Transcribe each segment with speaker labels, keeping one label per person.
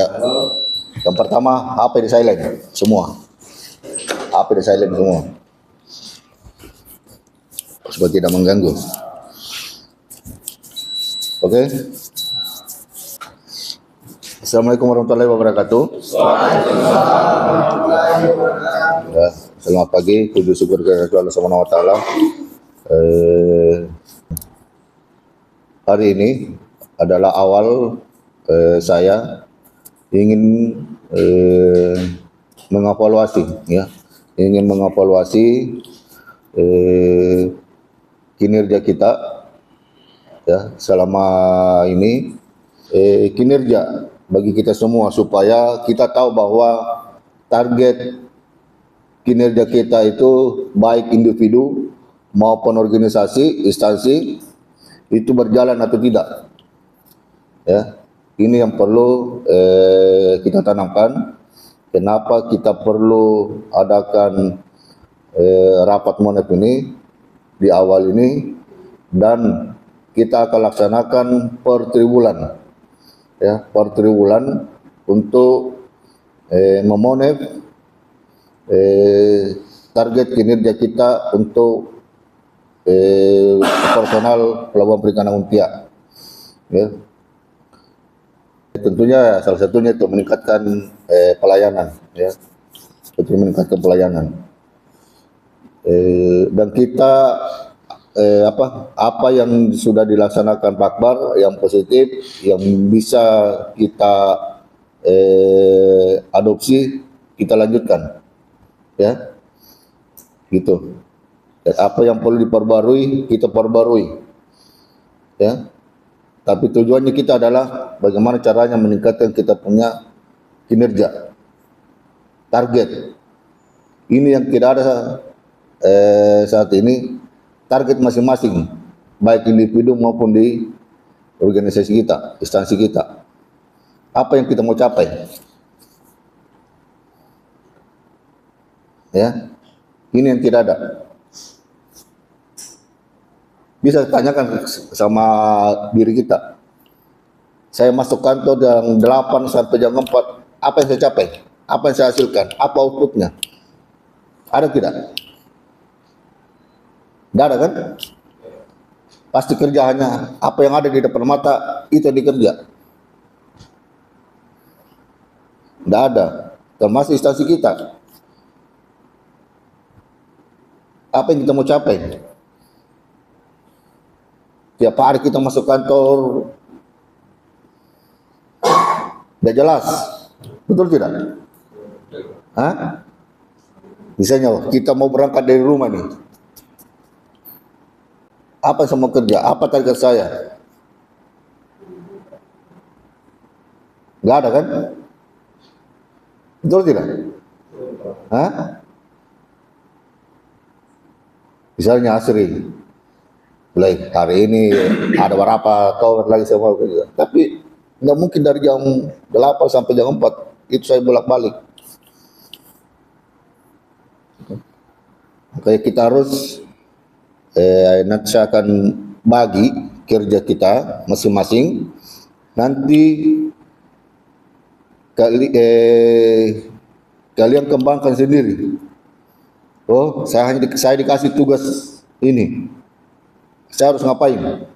Speaker 1: Ya. Yang pertama, HP di silent semua. HP di silent semua. Supaya tidak mengganggu. Oke. Assalamualaikum warahmatullahi wabarakatuh. Ya, selamat pagi, puji syukur kepada Allah Subhanahu wa taala. Hari ini adalah awal saya ingin mengevaluasi, ya, kinerja kita, ya, selama ini, kinerja bagi kita semua supaya kita tahu bahwa target kinerja kita itu baik individu maupun organisasi, instansi itu berjalan atau tidak. Ya, ini yang perlu kita tanamkan. Kenapa kita perlu adakan rapat monep ini di awal ini, dan kita akan laksanakan per triwulan, ya, per triwulan untuk memonep target kinerja kita untuk personal Pelabuhan Perikanan Untia. Ya. Tentunya salah satunya itu meningkatkan pelayanan, ya, untuk meningkatkan pelayanan. Dan kita apa yang sudah dilaksanakan Pak Akbar yang positif, yang bisa kita adopsi, kita lanjutkan, ya, gitu. Dan apa yang perlu diperbarui, kita perbarui, ya. Tapi tujuannya kita adalah bagaimana caranya meningkatkan kita punya kinerja, target. Ini yang tidak ada saat ini, target masing-masing, baik individu maupun di organisasi kita, instansi kita. Apa yang kita mau capai? Ya, ini yang tidak ada. Bisa tanyakan sama diri kita. Saya masuk kantor jam 8 sampai jam 4, apa yang saya capai? Apa yang saya hasilkan? Apa outputnya? Ada tidak? Tidak ada kan? Pasti kerja hanya apa yang ada di depan mata, itu yang dikerja. Tidak ada. Termasuk instansi kita. Apa yang kita mau capai? Tiap hari kita masuk kantor, tidak jelas, betul tidak? Hah? Misalnya kita mau berangkat dari rumah nih, apa yang saya mau kerja? Apa target saya? Nggak ada kan? Betul tidak? Hah? Misalnya Asri, mulai hari ini ada berapa tower lagi saya mau kerja. Tapi nggak mungkin dari jam 8 sampai jam 4 itu saya bolak-balik. Makanya kita harus nanti saya akan bagi kerja kita masing-masing. Nanti kalian kembangkan sendiri. Oh, saya dikasih tugas ini. Saya harus ngapain?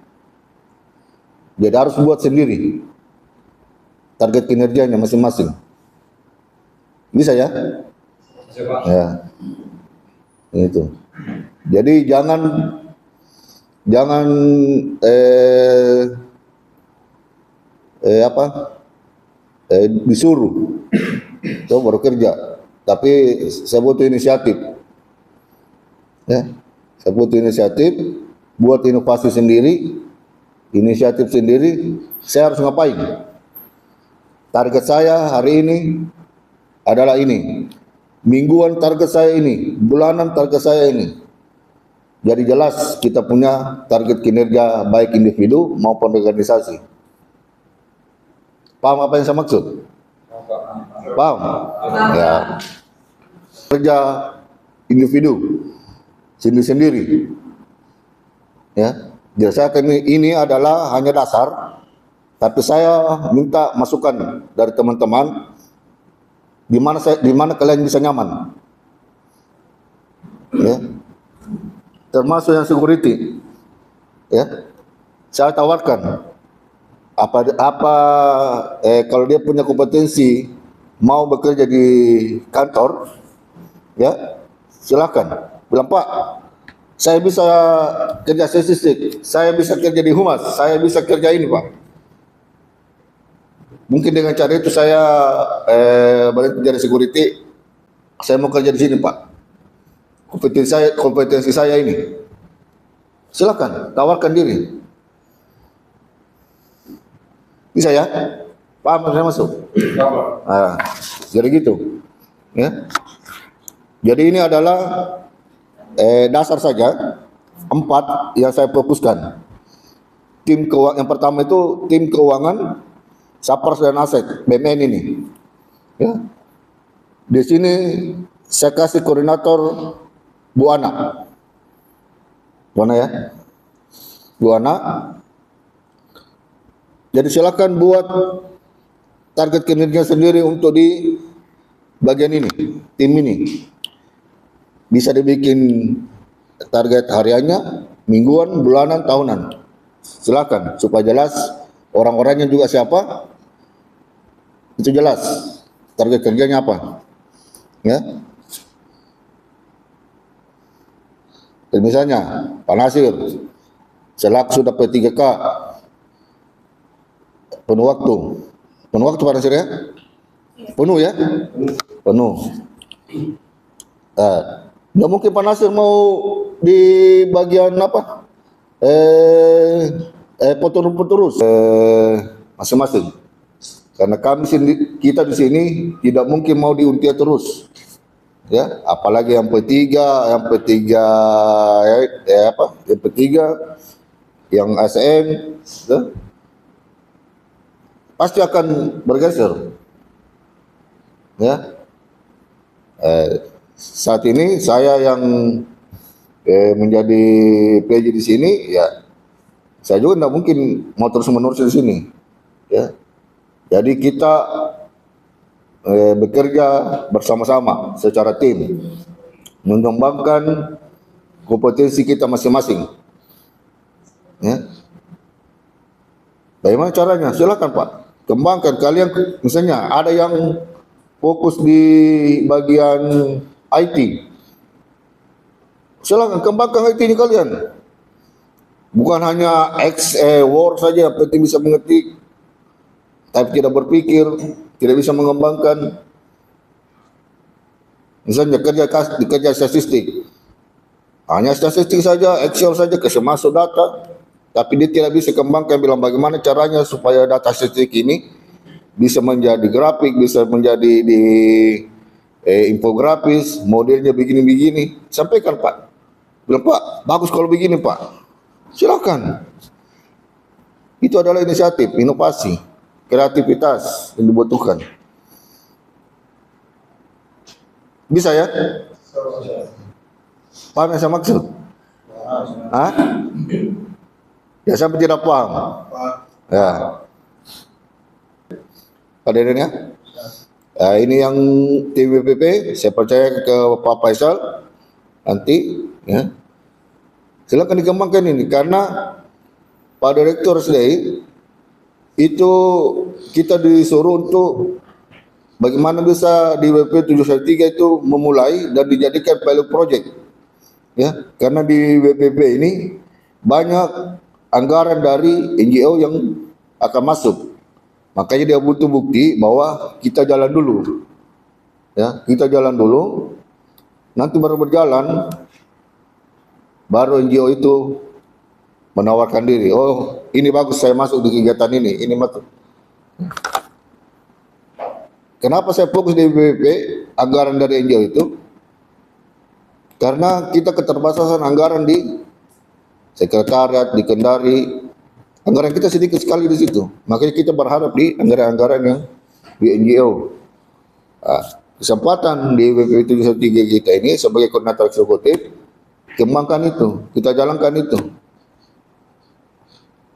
Speaker 1: Jadi harus buat sendiri target kinerjanya masing-masing. Bisa ya? Ya, itu. Jadi jangan disuruh, so baru kerja. Tapi saya butuh inisiatif. Ya, saya butuh inisiatif. Buat inovasi sendiri, inisiatif sendiri, saya harus ngapain? Target saya hari ini adalah ini. Mingguan target saya ini, bulanan target saya ini. Jadi jelas kita punya target kinerja baik individu maupun organisasi. Paham apa yang saya maksud? Paham? Ya. Kerja individu sendiri-sendiri. Ya, jelaskan ini adalah hanya dasar, Tapi saya minta masukan dari teman-teman di mana kalian bisa nyaman. Ya. Termasuk yang security. Ya. Saya tawarkan kalau dia punya kompetensi mau bekerja di kantor, ya silakan. Bilang, Pak, saya bisa kerja statistik, saya bisa kerja di humas, saya bisa kerja ini, Pak. Mungkin dengan cara itu saya balik menjadi security, saya mau kerja di sini, Pak. Kompetensi saya ini. Silakan, tawarkan diri. Bisa ya? Paham saya masuk? Nah, jadi gitu. Ya. Jadi ini adalah dasar saja 4 yang saya fokuskan. Tim keuangan yang pertama itu tim keuangan, Sapars dan Aset, BMN ini. Ya. Di sini saya kasih koordinator Bu Ana. Bu Ana ya. Bu Ana. Jadi silakan buat target kinerja sendiri untuk di bagian ini, tim ini. Bisa dibikin target hariannya, mingguan, bulanan, tahunan. Silakan supaya jelas orang-orangnya juga siapa. Itu jelas target kerjanya apa. Ya. Dan misalnya Pak Nasir selaku sudah P3K penuh waktu Pak Nasir ya? Penuh ya? Penuh. Nggak mungkin Pak Nasir mau di bagian apa? Potong rumput terus masing-masing. Karena kita di sini tidak mungkin mau diuntia terus. Ya, apalagi yang P3 Yang P3 yang ASN ya, pasti akan bergeser. Ya. Saat ini saya yang menjadi PJ di sini, ya saya juga tidak mungkin mau terus-menerus di sini. Ya. Jadi kita bekerja bersama-sama secara tim, mengembangkan kompetensi kita masing-masing. Ya. Bagaimana caranya? Silakan Pak, kembangkan. Kalian misalnya ada yang fokus di bagian IT, silakan kembangkan IT ini kalian. Bukan hanya Word saja, penting bisa mengetik, tapi tidak berpikir, tidak bisa mengembangkan. Misalnya kerja statistik, hanya statistik saja, Excel saja, masuk data, tapi dia tidak bisa kembangkan, bilang bagaimana caranya supaya data statistik ini bisa menjadi grafik, bisa menjadi di infografis, modelnya begini-begini. Sampaikan Pak, bilang Pak, bagus kalau begini Pak. Silakan. Itu adalah inisiatif, inovasi, kreativitas yang dibutuhkan. Bisa ya? Paham yang saya maksud? Hah? Ya sampai tidak paham. Ya. Pak Deden ya? Ini yang tim WPP, saya percaya ke Pak Faisal nanti ya. Silakan dikembangkan ini, karena Pak Direktur SDI itu kita disuruh untuk bagaimana bisa di WP 713 itu memulai dan dijadikan pilot project. Ya, karena di WPP ini banyak anggaran dari NGO yang akan masuk. Makanya dia butuh bukti bahwa kita jalan dulu. Ya, kita jalan dulu. Nanti baru berjalan, baru NGO itu menawarkan diri. Oh, ini bagus, saya masuk di kegiatan ini. Ini masuk. Kenapa saya fokus di BPP, anggaran dari NGO itu? Karena kita keterbatasan anggaran di sekretariat, di Kendari. Anggaran kita sedikit sekali di situ. Makanya kita berharap di anggaran-anggaran yang di NGO. Kesempatan di BPP 713 kita ini sebagai koordinator eksekutif, kembangkan itu, kita jalankan itu.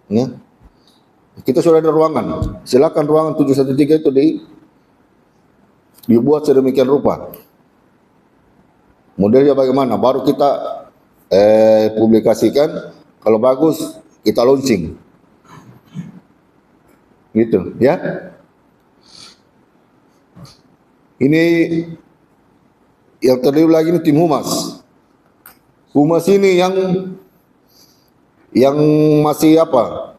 Speaker 1: Ya. Kita sudah ada ruangan. Silakan ruangan 713 itu dibuat sedemikian rupa. Modelnya bagaimana? Baru kita publikasikan. Kalau bagus kita launching. Gitu, ya. Ini yang terdiri lagi ini tim humas. Humas ini yang masih apa?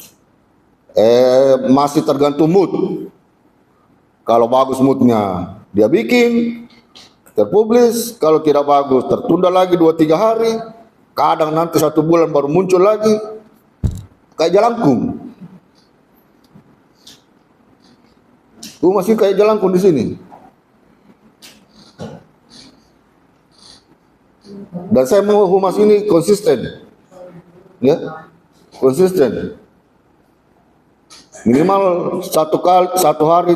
Speaker 1: Masih tergantung mood. Kalau bagus moodnya dia bikin, terpublish. Kalau tidak bagus tertunda lagi 2-3 hari. Kadang nanti 1 bulan baru muncul lagi. Kayak jelangkung. Humas ini kayak jelangkung di sini. Dan saya mau humas ini konsisten. Ya. Konsisten. Minimal satu hari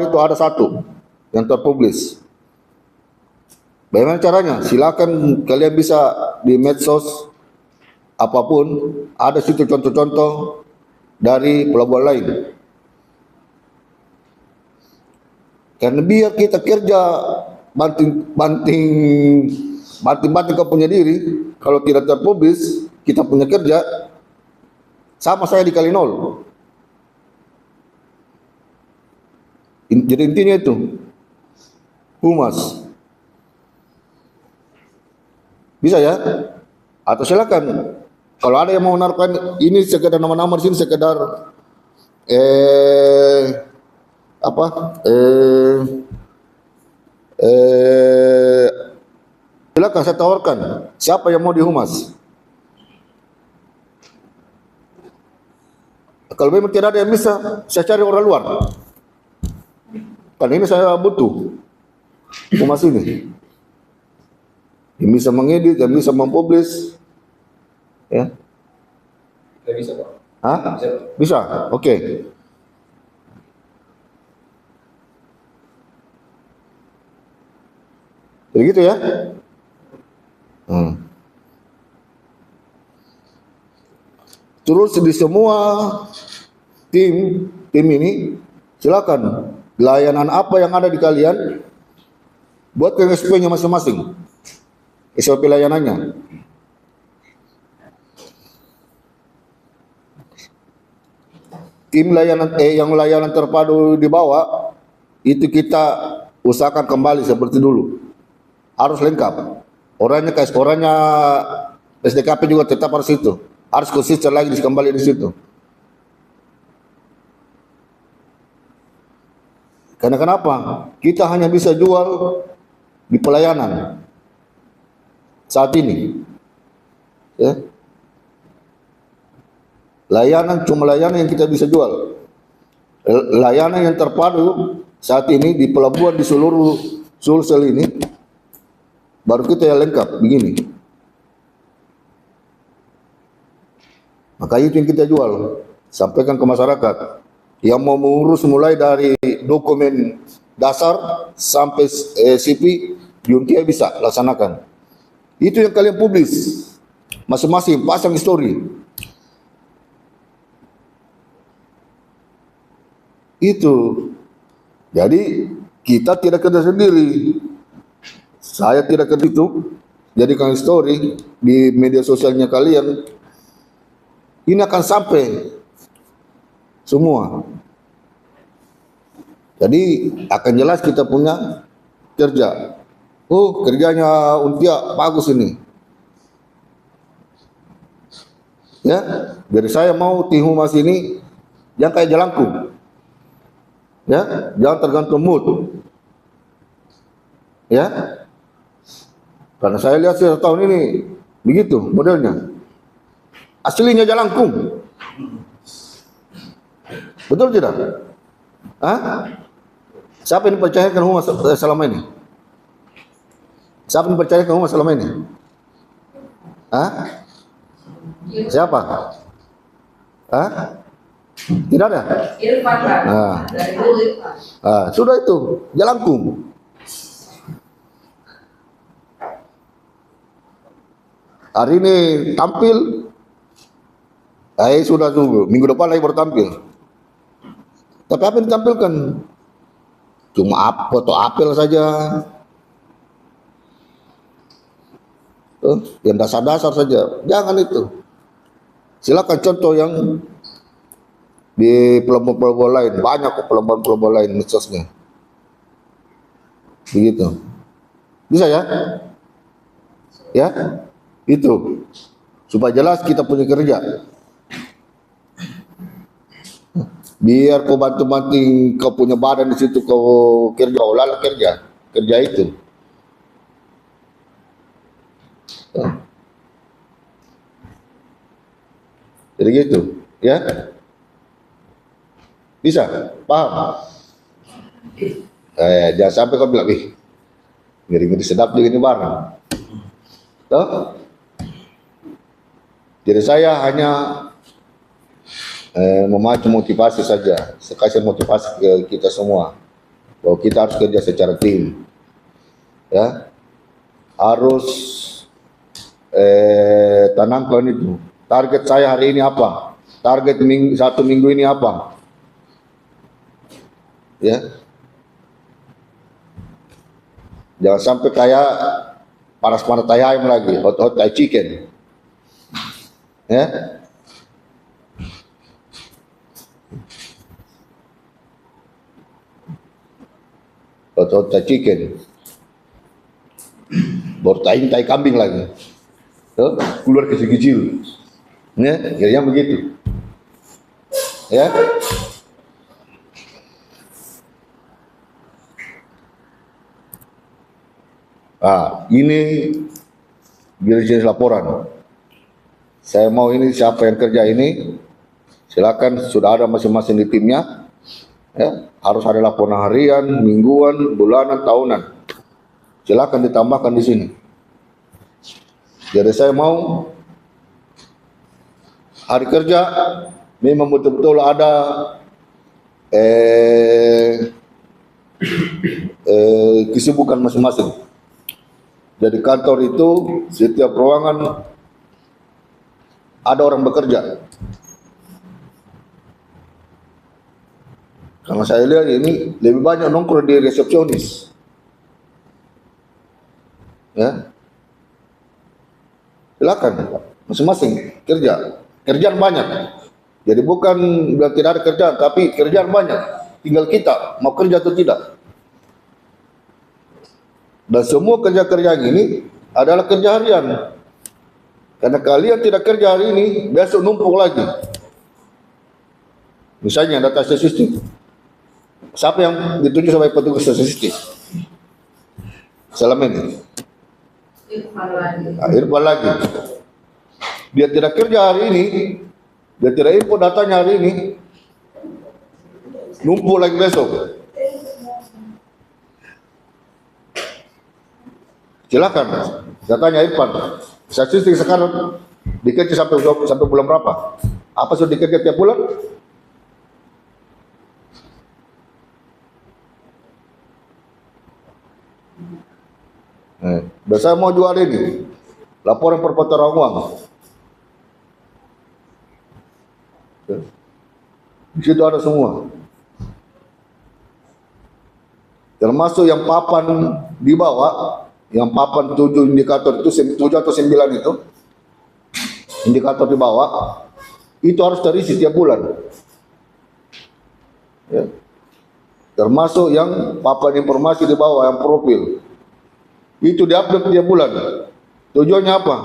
Speaker 1: itu ada 1 yang terpublish. Bagaimana caranya? Silakan kalian bisa di medsos apapun, ada situ contoh-contoh dari pelabuhan lain. Karena biar kita kerja banting kau punya diri, kalau tidak terpublish kita punya kerja sama saya dikali 0. Jadi intinya itu humas bisa ya, atau silakan kalau ada yang mau menaruhkan ini sekedar nama-nama di sini sekedar silakan saya tawarkan siapa yang mau dihumas. Kalau memang tidak ada yang bisa, saya cari orang luar. Kan ini saya butuh humas ini. Yang bisa mengedit, yang bisa mempublish. Ya.
Speaker 2: Bisa, Pak.
Speaker 1: Hah? Bisa. Oke. Jadi gitu ya. Terus di semua tim ini silakan layanan apa yang ada di kalian buat ke SOP-nya masing-masing. SOP layanannya. Tim layanan yang layanan terpadu di bawah itu kita usahakan kembali seperti dulu. Harus lengkap. Orangnya SDKP juga tetap harus itu. Harus konsisten lagi kembali di situ. Karena kenapa? Kita hanya bisa jual di pelayanan saat ini. Ya. Layanan cuma layanan yang kita bisa jual. Layanan yang terpadu saat ini di pelabuhan di seluruh Sulsel ini baru kita yang lengkap begini. Maka itu yang kita jual, sampaikan ke masyarakat. Yang mau mengurus mulai dari dokumen dasar sampai CP, Yuntia bisa laksanakan. Itu yang kalian publis, masing-masing pasang story. Itu. Jadi kita tidak kerja sendiri. Saya tidak kerja itu. Jadikan story di media sosialnya kalian. Ini akan sampai semua. Jadi akan jelas kita punya kerja. Oh, kerjanya Untia bagus ini. Ya, jadi saya mau tim humas ini yang kayak jelangkung. Ya, jangan tergantung mood. Ya. Karena saya lihat tahun ini begitu modelnya. Aslinya jelangkung. Betul tidak? Hah? Siapa yang percayakan humas selama ini? Siapa yang percayakan humas selama ini? Hah? Siapa? Hah? Tidak ada? Sudah itu, jelangkung. Hari ini tampil, sudah tunggu. Minggu depan lagi baru tampil. Tapi apa yang ditampilkan? Cuma foto apel saja. Yang dasar-dasar saja. Jangan itu. Silakan contoh yang di pelabuhan-pelabuhan lain. Banyak kok pelabuhan-pelabuhan lain medsosnya. Begitu. Bisa ya? Ya? Itu. Supaya jelas kita punya kerja. Biar kau bantu-banting kau punya badan di situ kau kerja, kau lala kerja itu. Jadi gitu, ya? Bisa, paham? Jangan sampai kau bilang, ngeri-ngeri sedap juga ini barang. Tuh? Jadi saya hanya memacu motivasi saja, kasih motivasi ke kita semua bahwa kita harus kerja secara tim, ya, harus tanamkan itu. Target saya hari ini apa? Target satu minggu ini apa? Ya, jangan sampai kayak panas-panas tai ayam lagi, hot tai chicken, ya. Hot chicken, baru tai kambing lagi, tuh, keluar kecil-kecil, ya, kira-kira begitu, ya. Ini jenis laporan. Saya mau ini siapa yang kerja ini, silakan sudah ada masing-masing di timnya. Ya, harus ada laporan harian, mingguan, bulanan, tahunan. Silakan ditambahkan di sini. Jadi saya mau hari kerja memang betul-betul ada kesibukan masing-masing. Jadi kantor itu setiap ruangan ada orang bekerja. Karena saya lihat ini lebih banyak nongkrong di resepsionis. Ya. Silakan masing-masing kerja. Kerjaan banyak. Jadi bukan bilang tidak ada kerjaan, tapi kerjaan banyak. Tinggal kita mau kerja atau tidak. Dan semua kerja-kerjaan ini adalah kerja harian. Karena kalian tidak kerja hari ini, besok numpuk lagi. Misalnya data statistik. Siapa yang ditunjuk sebagai petugas statistik? Selama ini. Irfan lagi. Dia tidak kerja hari ini, dia tidak input datanya hari ini, numpuk lagi besok. Silakan, datanya Irfan. Statistik sekarang dikerja sampai bulan berapa? Apa sudah dikerja tiap bulan? Dan saya mau jual ini laporan perputaran uang. Di situ ada semua, termasuk yang papan di bawah, yang papan 7 indikator itu, 7 atau 9 itu indikator di bawah, itu harus terisi setiap bulan. Ya. Termasuk yang papan informasi di bawah, yang profil, itu diupdate tiap bulan. Tujuannya apa?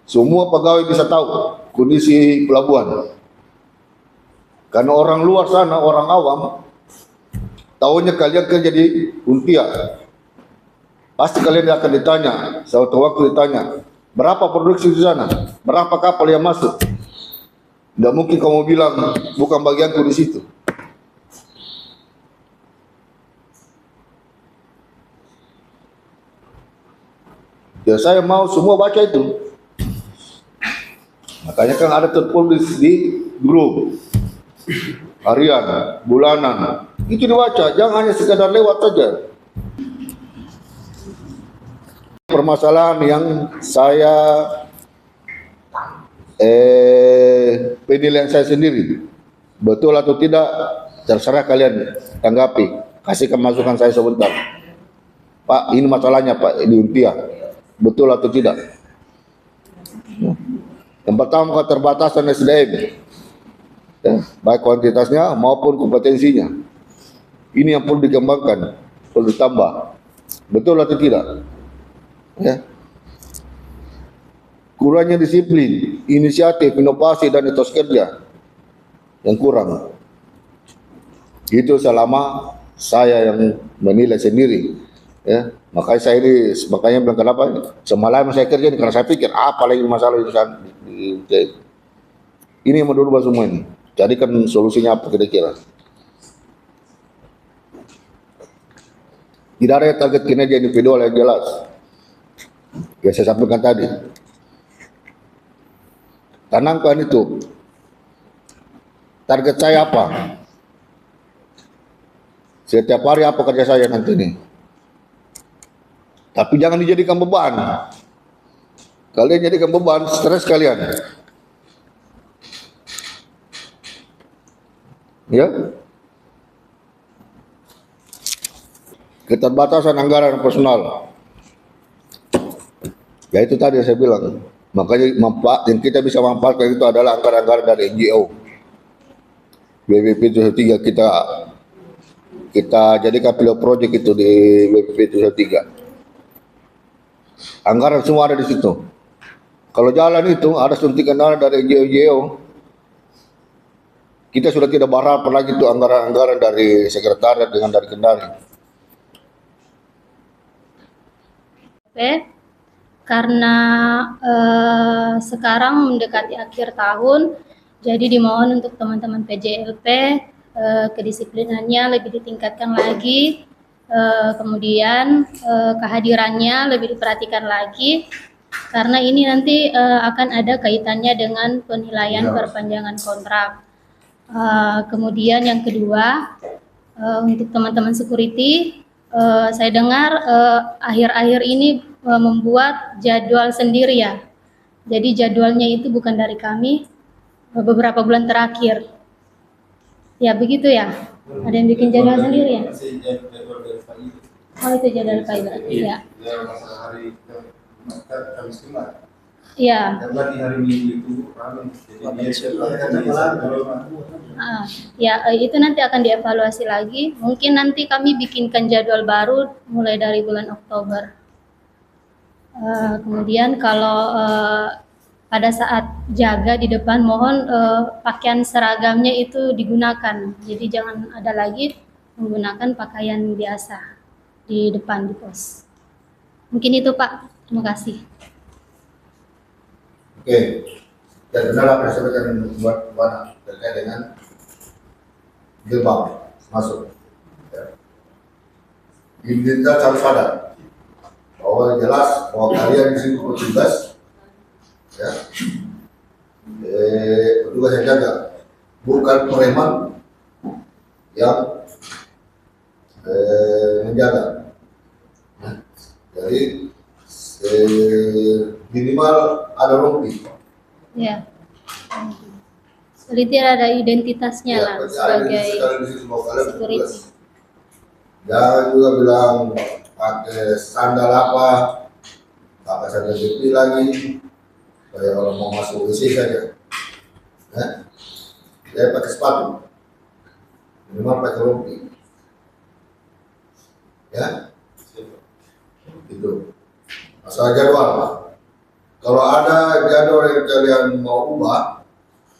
Speaker 1: Semua pegawai bisa tahu kondisi pelabuhan. Karena orang luar sana, orang awam, tahunya kalian kerja di Untia. Pasti kalian akan ditanya, suatu waktu ditanya, berapa produksi di sana? Berapa kapal yang masuk? Tidak mungkin kamu bilang, bukan bagianku di situ. Ya saya mau semua baca itu. Makanya kan ada tertulis di grup harian, bulanan. Itu dibaca, jangan hanya sekadar lewat saja. Permasalahan yang saya penilaian saya sendiri. Betul atau tidak, terserah kalian tanggapi. Kasihkan masukan saya sebentar. Pak, ini masalahnya Pak di Untia. Betul atau tidak? Yang pertama, keterbatasan SDM. Ya, baik kuantitasnya maupun kompetensinya. Ini yang perlu dikembangkan, perlu ditambah. Betul atau tidak? Ya. Kurangnya disiplin, inisiatif, inovasi, dan etos kerja yang kurang. Itu selama saya yang menilai sendiri. Ya, makanya saya ini, makanya bilang kenapa semalam saya kerja ini, karena saya pikir apa lagi masalah itu. Ini yang merubah semua ini. Jadi kan solusinya apa kira-kira? Tidak ada target kinerja individual yang jelas. Ya saya sampaikan tadi. Tanamkan itu. Target saya apa? Setiap hari apa kerja saya nanti ini? Tapi jangan dijadikan beban. Kalian jadikan beban, stres kalian. Ya. Keterbatasan anggaran personal. Ya itu tadi yang saya bilang. Makanya manfaat yang kita bisa manfaatkan itu adalah anggaran-anggaran dari NGO. BPP 73 kita jadikan pilot project itu di BPP 73. Anggaran semua ada di situ. Kalau jalan itu ada suntikan dana dari NGO. Kita sudah tidak berharap lagi itu anggaran-anggaran dari sekretariat dengan dari Kendari.
Speaker 3: Karena sekarang mendekati akhir tahun, jadi dimohon untuk teman-teman PJLP kedisiplinannya lebih ditingkatkan lagi, kemudian kehadirannya lebih diperhatikan lagi, karena ini nanti akan ada kaitannya dengan penilaian perpanjangan kontrak. Kemudian yang kedua, untuk teman-teman security, saya dengar akhir-akhir ini membuat jadwal sendiri ya. Jadi jadwalnya itu bukan dari kami beberapa bulan terakhir. Ya begitu ya. Ada yang bikin jadwal sendiri ya? Oh itu jadwal Pak berarti ya. Iya.
Speaker 2: Karena di hari Minggu itu ramai.
Speaker 3: Ya itu nanti akan dievaluasi lagi. Mungkin nanti kami bikinkan jadwal baru mulai dari bulan Oktober. Kemudian kalau pada saat jaga di depan, mohon pakaian seragamnya itu digunakan. Jadi jangan ada lagi menggunakan pakaian biasa di depan di pos. Mungkin itu Pak. Terima kasih.
Speaker 1: Oke. Dan benar apa yang disampaikan buat Wana terkait dengan gerbang masuk. Ya. Kita harus sadar bahwa jelas bahwa kalian di sini petugas, ya, petugas yang jaga, bukan preman yang menjaga. Jadi minimal ada rompi.
Speaker 3: Ya. Jadi ada identitasnya lah sebagai security.
Speaker 1: Jangan juga bilang pakai sandal apa, pakai sandal jepit lagi, kayak orang mau masuk WC saja. Dia pakai sepatu, minimal pakai rompi. Ya, itu. Masalah jadwal, Pak. Kalau ada jadwal yang kalian mau ubah,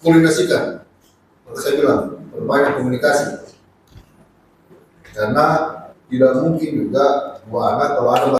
Speaker 1: koordinasikan. Seperti saya bilang, perbanyak komunikasi. Karena tidak mungkin juga Bu Ana kalau ada